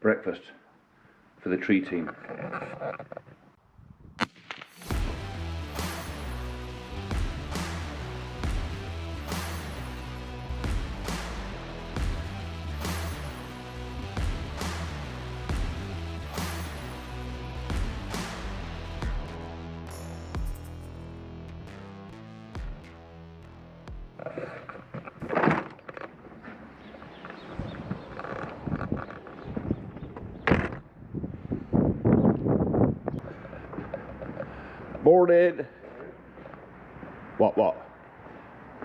breakfast for the tree team. Morning. What?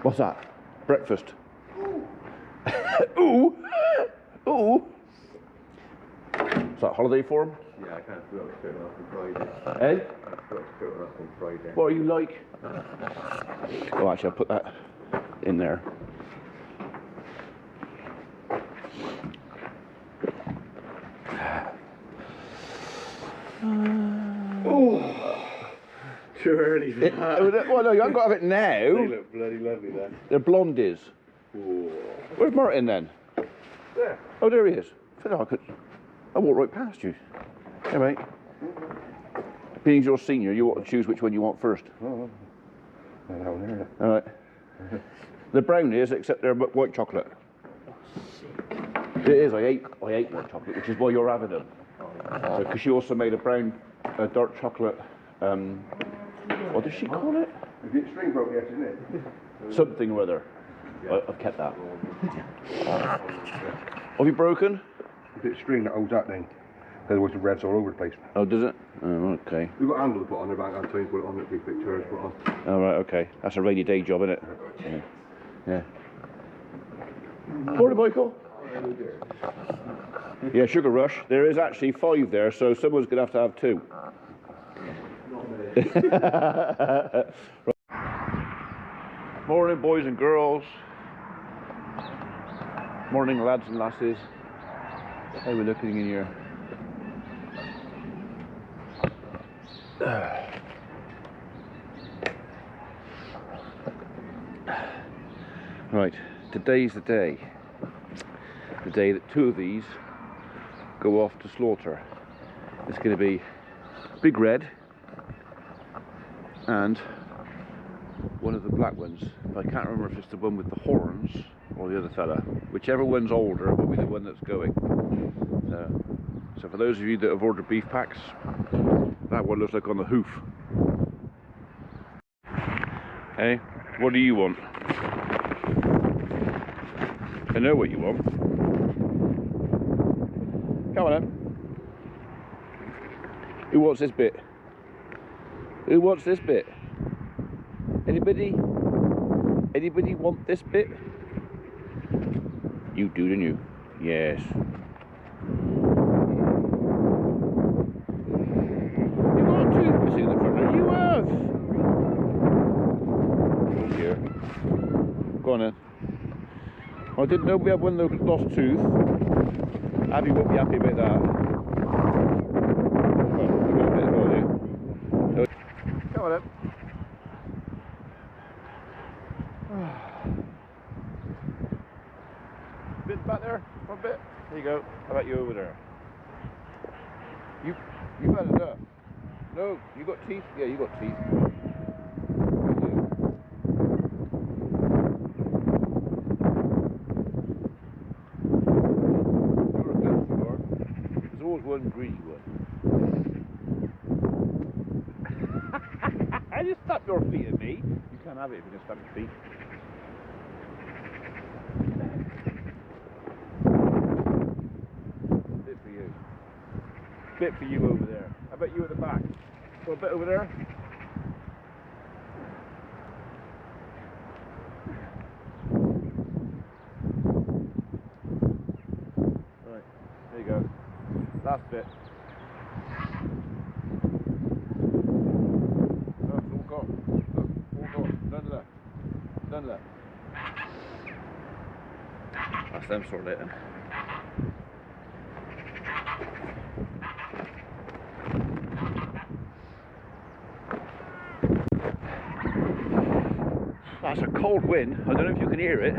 What's that? Breakfast. Ooh. Ooh. Is that holiday for him? Yeah, I can't do it on Friday. Eh? I forgot to put it up on Friday. What are you like? Oh, actually, I'll put that in there. Too early for that. Well, no, you haven't got to have it now. They look bloody lovely then. They're blondies. Ooh. Where's Martin then? There. Oh, there he is. I walked right past you. Hey, mate. Being your senior, you want to choose which one you want first. Oh. All right. The brownies, except they're white chocolate. It is. I ate white chocolate, which is why you're having them. Because she also made a dark chocolate. What does she call it? Is it string broke yet, isn't it? Something or other. Yeah. I've kept that. Have you broken? Is it string that holds that thing? Otherwise the red's all over the place. Oh, does it? Oh, okay. We've got a handle to put on the back, I'm trying to put it on the big picture put on. All right, okay. That's a rainy day job, isn't it? Yeah. Morning, Michael. Yeah, sugar rush. There is actually 5 there, so someone's going to have 2. Morning, boys and girls. Morning, lads and lasses. How are we looking in here? Right, today's the day. The day that 2 of these go off to slaughter. It's going to be Big Red and one of the black ones. I can't remember if it's the one with the horns or the other fella. Whichever one's older will be the one that's going. So for those of you that have ordered beef packs, that one looks like on the hoof. Hey, what do you want? I know what you want. Come on then. Who wants this bit? Who wants this bit? Anybody? Anybody want this bit? You do, don't you? Yes. You got a tooth missing in the front of you. You have. Oh dear. Go on then. I didn't know we had one of those lost tooth. Abby won't be happy about that. Come on then. Bit back there, one bit. There you go. How about you over there? You had enough. No, you got teeth? Yeah, you got teeth. There's always one greedy one. I just stamp your feet at me. You can't have it if you just stamp your feet. Bit for you. Bit for you over there. I bet you at the back. Got a bit over there? Right, there you go. Last bit. Look, it's all gone. Look, all gone. None of that. None of that. That's them sorted out then. That's a cold wind. I don't know if you can hear it,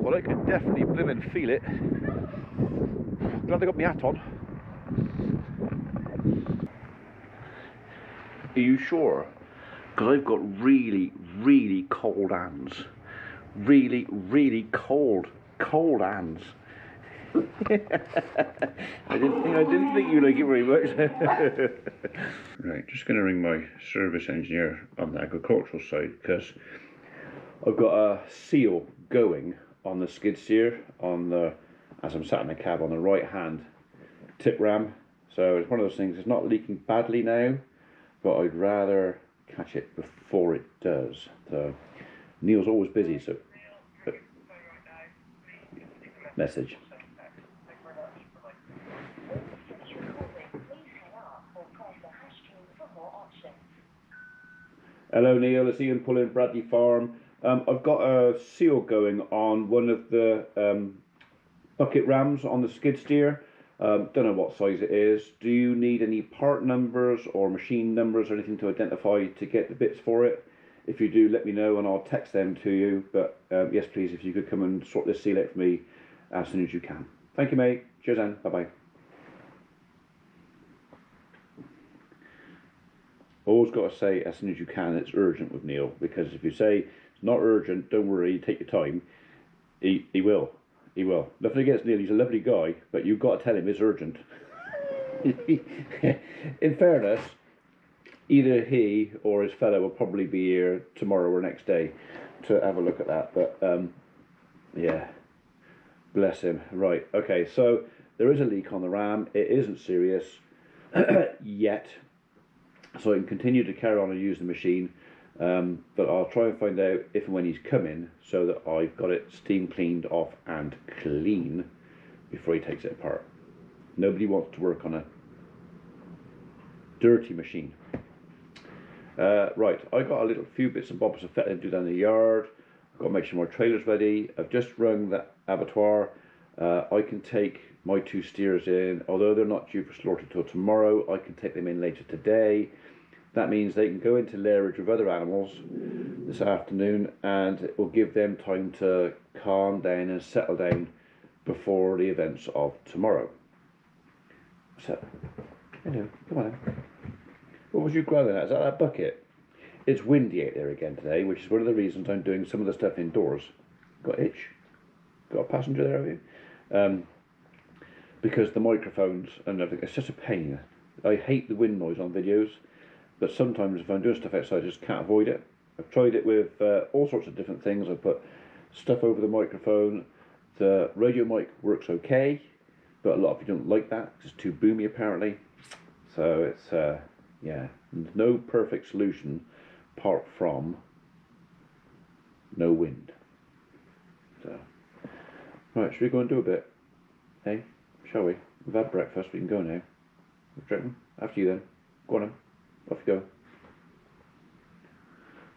but I can definitely blimmin' feel it. Glad I got my hat on. Are you sure? Because I've got really, really cold hands. Really, really cold hands. I didn't think you like it very much. Right, just going to ring my service engineer on the agricultural side, because I've got a seal going on the skid steer on the, as I'm sat in the cab, on the right hand tip ram. So it's one of those things, it's not leaking badly now, but I'd rather catch it before it does. So Neil's always busy, so message. Hello Neil, it's Ian pulling Bradley Farm. I've got a seal going on one of the bucket rams on the skid steer. Don't know what size it is. Do you need any part numbers or machine numbers or anything to identify to get the bits for it? If you do, let me know and I'll text them to you. But yes, please, if you could come and sort this seal out for me as soon as you can. Thank you, mate. Cheers, Anne. Bye-bye. Always got to say as soon as you can it's urgent with Neil, because if you say it's not urgent, don't worry, take your time, he will. He will. Nothing against Neil, he's a lovely guy, but you've got to tell him it's urgent. In fairness, either he or his fellow will probably be here tomorrow or next day to have a look at that, but yeah, bless him. Right, okay, so there is a leak on the ram. It isn't serious yet, so I can continue to carry on and use the machine, but I'll try and find out if and when he's coming so that I've got it steam cleaned off and clean before he takes it apart. Nobody wants to work on a dirty machine. Right, I got a little few bits and bobs of fetting to do down the yard. I've got to make sure my trailer's ready. I've just rung the abattoir. I can take my 2 steers in, although they're not due for slaughter till tomorrow. I can take them in later today. That means they can go into lairage with other animals this afternoon, and it will give them time to calm down and settle down before the events of tomorrow. So, hello, come on in. What was you growling at? Is that bucket? It's windy out there again today, which is one of the reasons I'm doing some of the stuff indoors. Got itch? Got a passenger there, have you? Because the microphones and everything, it's just a pain. I hate the wind noise on videos, but sometimes if I'm doing stuff outside, I just can't avoid it. I've tried it with all sorts of different things. I put stuff over the microphone. The radio mic works okay, but a lot of you don't like that. It's too boomy apparently. So it's, yeah, no perfect solution apart from no wind. So, right, should we go and do a bit? Hey, shall we? We've had breakfast, we can go now. After you then. Go on then. Off you go.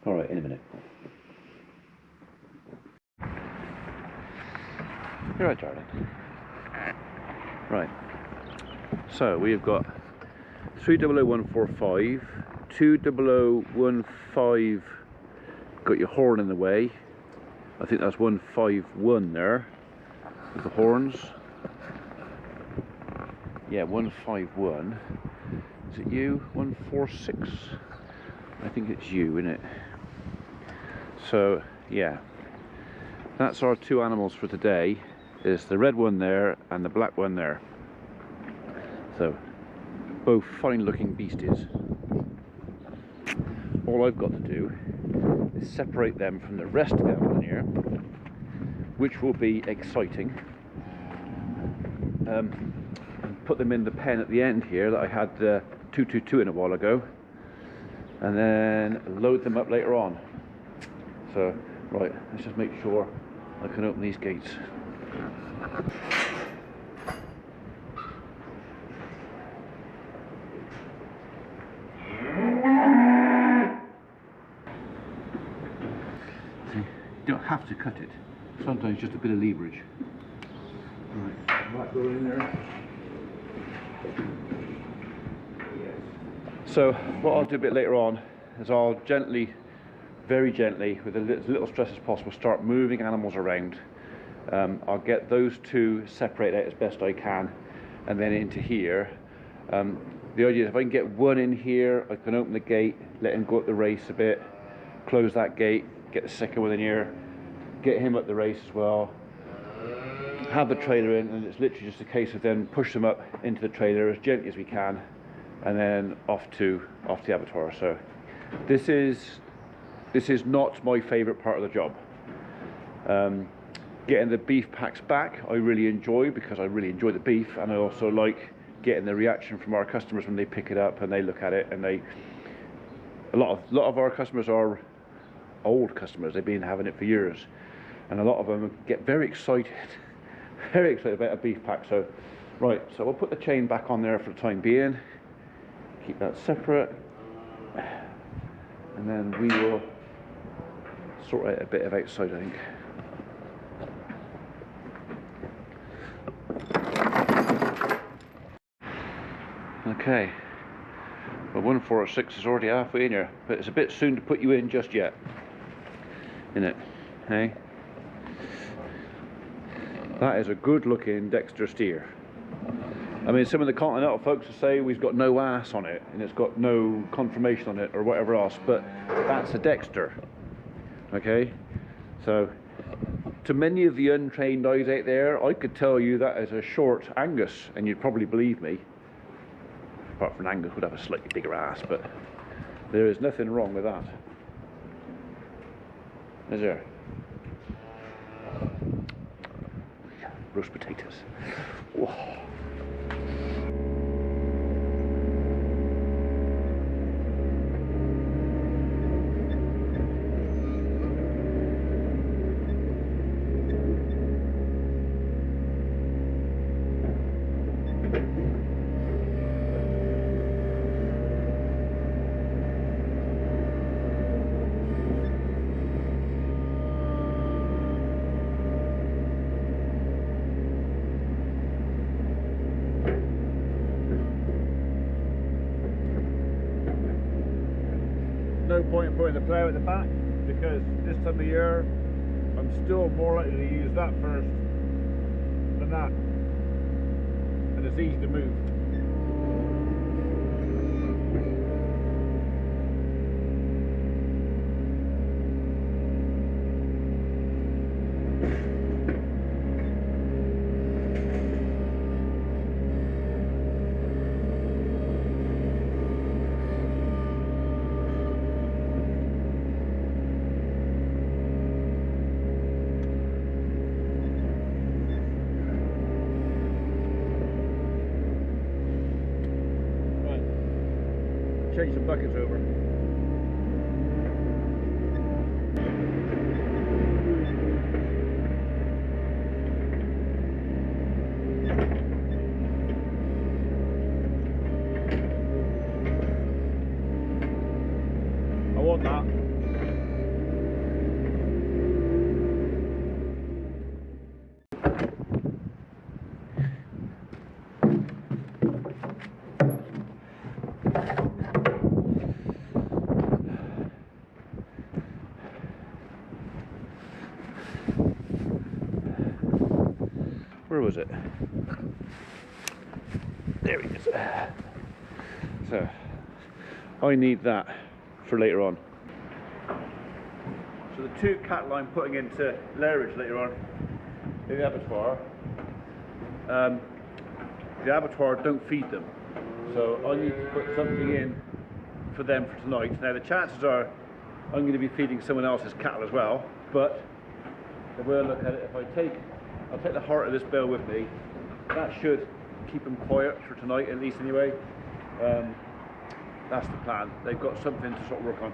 Alright, in a minute. You're right, darling. Right. So we've got 300145, 20015, got your horn in the way. I think that's 151 there with the horns. Yeah, 151. Is it you? 146? I think it's you, isn't it? So, yeah. That's our 2 animals for today. It's the red one there and the black one there. So, both fine looking beasties. All I've got to do is separate them from the rest of them here, which will be exciting. And put them in the pen at the end here that I had the 222 in a while ago, and then load them up later on. So, right, let's just make sure I can open these gates. You don't have to cut it. Sometimes just a bit of leverage. Right, go in there. So what I'll do a bit later on is I'll gently, very gently, with as little stress as possible, start moving animals around. I'll get those 2 separated out as best I can, and then into here. The idea is if I can get one in here, I can open the gate, let him go up the race a bit, close that gate, get the second one in here, get him up the race as well, have the trailer in, and it's literally just a case of then push them up into the trailer as gently as we can, and then off to the abattoir. So this is not my favourite part of the job. Getting the beef packs back I really enjoy, because I really enjoy the beef, and I also like getting the reaction from our customers when they pick it up and they look at it, and a lot of our customers are old customers. They've been having it for years, and a lot of them get very excited about a beef pack. So right, so we'll put the chain back on there for the time being, keep that separate, and then we will sort out a bit of outside, I think. Okay, well, 146 is already halfway in here, but it's a bit soon to put you in just yet, isn't it? Hey, that is a good looking Dexter steer. I mean, some of the Continental folks will say we've got no ass on it and it's got no confirmation on it or whatever else, but that's a Dexter. Okay, so to many of the untrained eyes out there, I could tell you that is a short Angus, and you'd probably believe me. Apart from Angus would have a slightly bigger ass, but there is nothing wrong with that. Is there? Roast potatoes. Whoa. No point in putting the plough at the back, because this time of year I'm still more likely to use that first than that, and it's easy to move. Change some buckets over. I want that. Where was it? There it is. So, I need that for later on. So the two cattle I'm putting into lairage later on in the abattoir, don't feed them. So I need to put something in for them for tonight. Now the chances are I'm going to be feeding someone else's cattle as well, but the way I look at it, if I'll take the heart of this bale with me. That should keep them quiet for tonight, at least anyway. That's the plan. They've got something to sort of work on.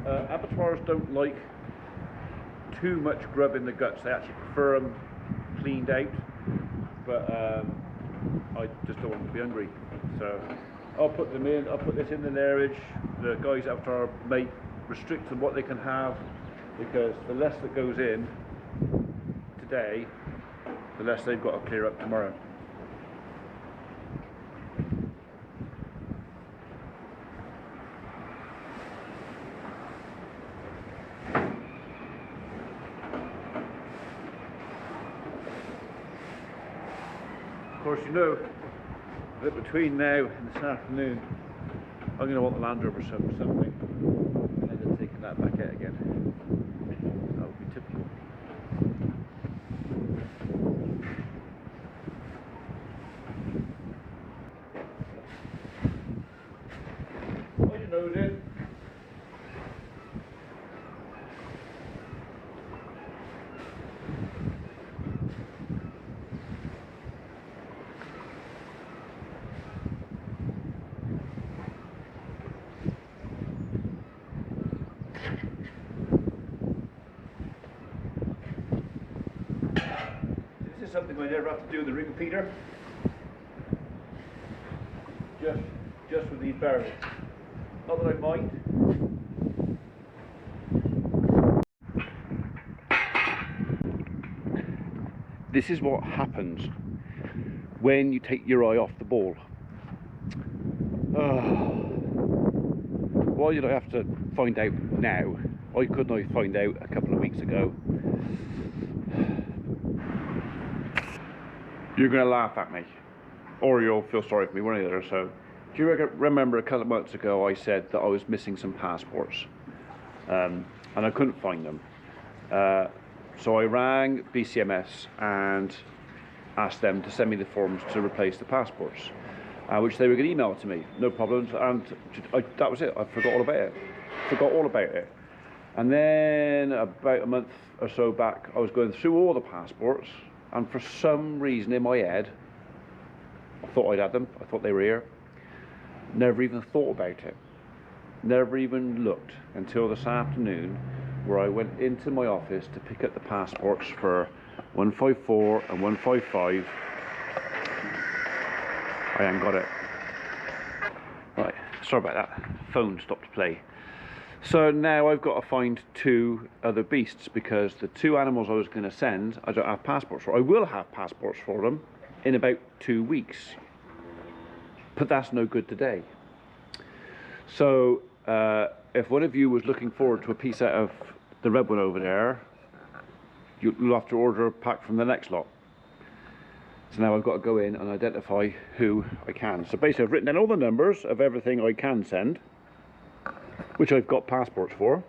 Abattoirs don't like too much grub in the guts. They actually prefer them cleaned out, but I just don't want them to be hungry. So I'll put them in. I'll put this in the lairage. The guys at Abattoir may restrict them what they can have, because the less that goes in today, the less they've got to clear up tomorrow. Of course, you know, that between now and this afternoon, I'm going to want the Land Rover something. And end up taking that back out again. That would be typical. Put your nose in. This is something I never have to do in the ring feeder. Just with these barrels. Not that I mind. This is what happens when you take your eye off the ball. Why did I have to find out now? Why couldn't I find out a couple of weeks ago? You're going to laugh at me, or you'll feel sorry for me, one or the other. So, do you remember a couple of months ago I said that I was missing some passports, and I couldn't find them. So I rang BCMS and asked them to send me the forms to replace the passports, which they were going to email to me, no problems. And that was it. I forgot all about it. And then about a month or so back, I was going through all the passports, and for some reason in my head, I thought I'd had them. I thought they were here. Never even thought about it. Never even looked until this afternoon, where I went into my office to pick up the passports for 154 and 155. I ain't got it. Right, sorry about that. Phone stopped play. So now I've got to find two other beasts, because the two animals I was going to send, I don't have passports for. I will have passports for them in about 2 weeks. But that's no good today. So if one of you was looking forward to a piece out of the red one over there, you'll have to order a pack from the next lot. So now I've got to go in and identify who I can. So basically I've written down all the numbers of everything I can send, which I've got passports for.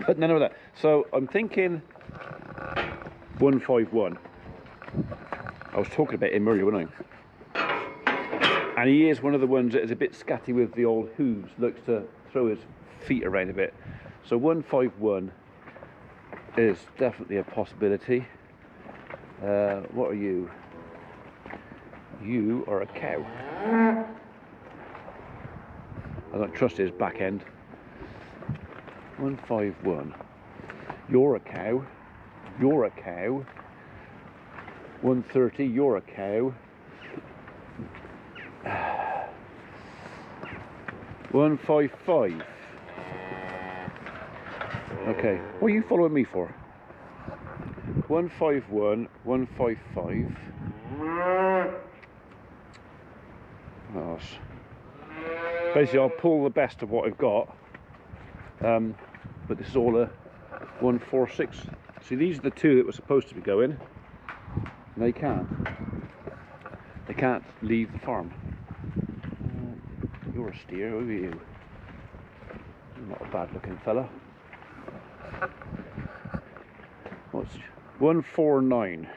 But none of that. So I'm thinking 151. I was talking about him earlier, wasn't I? And he is one of the ones that is a bit scatty with the old hooves, likes to throw his feet around a bit. So 151 is definitely a possibility. What are you? You are a cow. I don't trust his back end. 151. You're a cow. You're a cow. 130. You're a cow. 155. Okay, what are you following me for? 151, 155. Oh, basically, I'll pull the best of what I've got. But this is all a 146. See, these are the two that were supposed to be going. And they can't. They can't leave the farm. You're a steer, who are you? Not a bad looking fella. What's 149?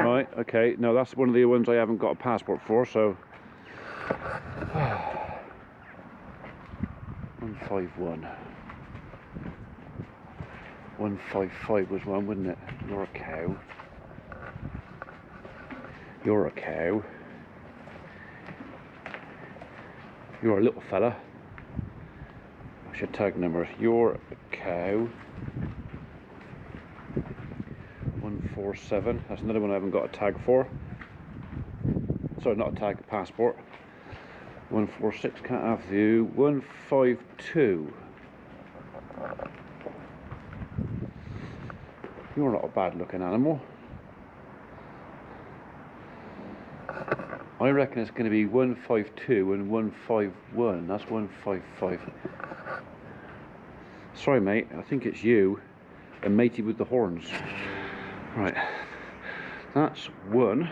Right, okay. No, that's one of the ones I haven't got a passport for, so 151. 155 was one, wasn't it? You're a cow. You're a cow. You're a little fella. What's your tag number? You're a cow. 147. That's another one I haven't got a tag for. Sorry, not a tag, a passport. 146, can't have you. 152. You're not a bad looking animal. I reckon it's going to be 152 and 151. That's 155. Sorry, mate. I think it's you and matey with the horns. Right. That's one.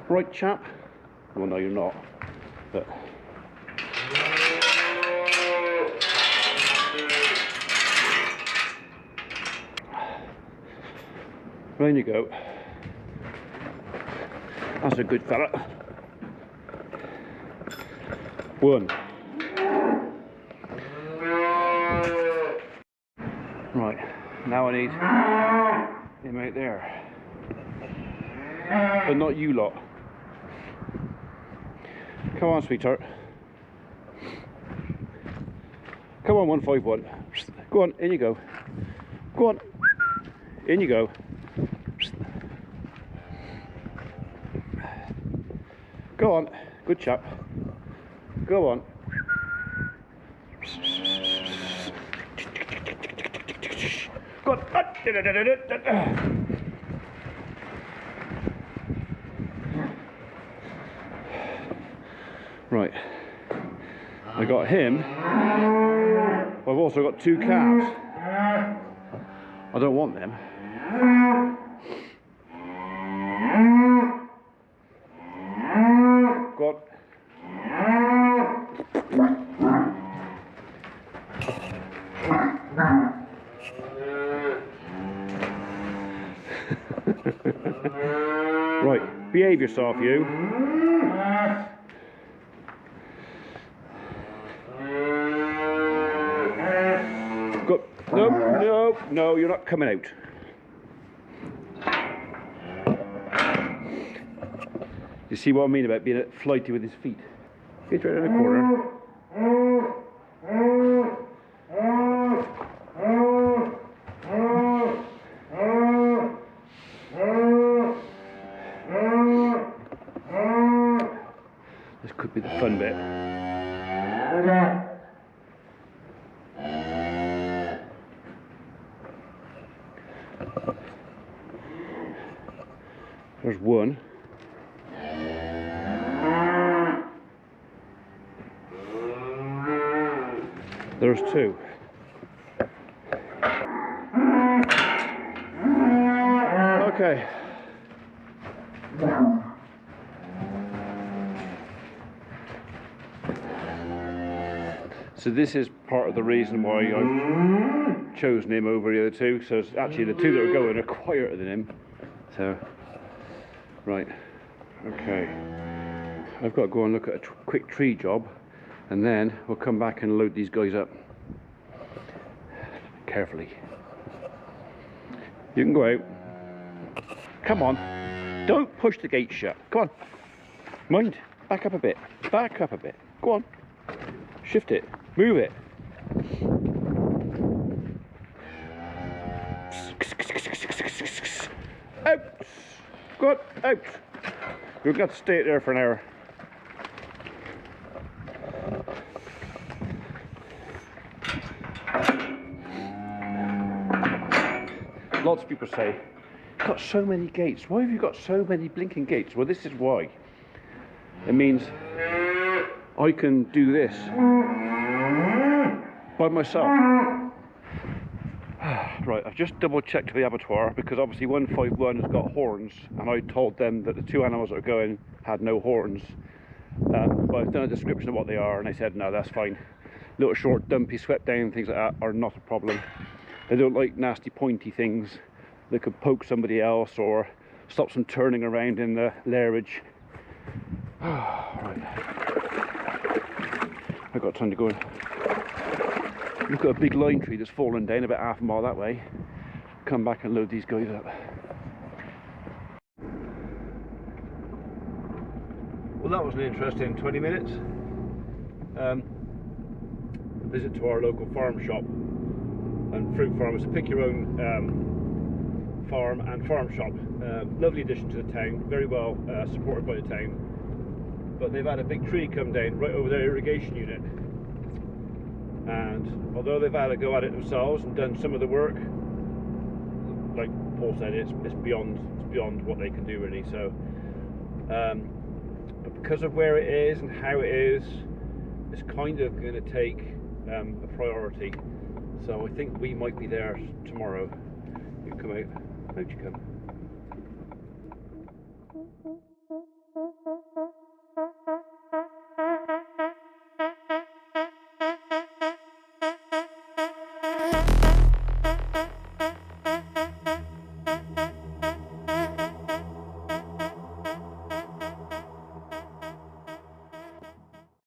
Right, chap? Well, no, you're not. But there you go. That's a good fella. One. Right, now I need him out there. But not you lot. Come on, sweetheart. Come on, 151. Go on, in you go. Go on. In you go. Go on. Good chap. Go on. Go on. Right. I got him. I've also got two calves. I don't want them. Go on. Right, behave yourself, you. Go. No, no, no, you're not coming out. You see what I mean about being flighty with his feet? Get right in the corner. This could be the fun bit. There's one. There's two. Okay. So this is part of the reason why I've chosen him over the other two. So it's actually the two that are going are quieter than him. So, right. Okay. I've got to go and look at a quick tree job, and then we'll come back and load these guys up. Carefully. You can go out. Come on. Don't push the gate shut. Come on. Mind. Back up a bit. Back up a bit. Go on. Shift it. Move it. Out. Go on. Out. You've got to stay there for an hour. Lots of people say, you've got so many gates. Why have you got so many blinking gates? Well, this is why. It means I can do this by myself. Right, I've just double checked the abattoir because obviously 151 has got horns, and I told them that the two animals that are going had no horns. But I've done a description of what they are, and they said no, that's fine. Little short, dumpy, swept down things like that are not a problem. They don't like nasty, pointy things that could poke somebody else or stop them turning around in the lairage. Right. I've got time to go and look at a big lime tree that's fallen down about half a mile that way. Come back and load these guys up. Well, that was an interesting 20 minutes. A visit to our local farm shop and fruit farm. It's a pick your own farm and farm shop. Lovely addition to the town, very well supported by the town. But they've had a big tree come down right over their irrigation unit, and although they've had a go at it themselves and done some of the work, like Paul said, it's beyond what they can do really. So but because of where it is and how it is, it's kind of going to take a priority. So I think we might be there tomorrow. You come out. Out you come.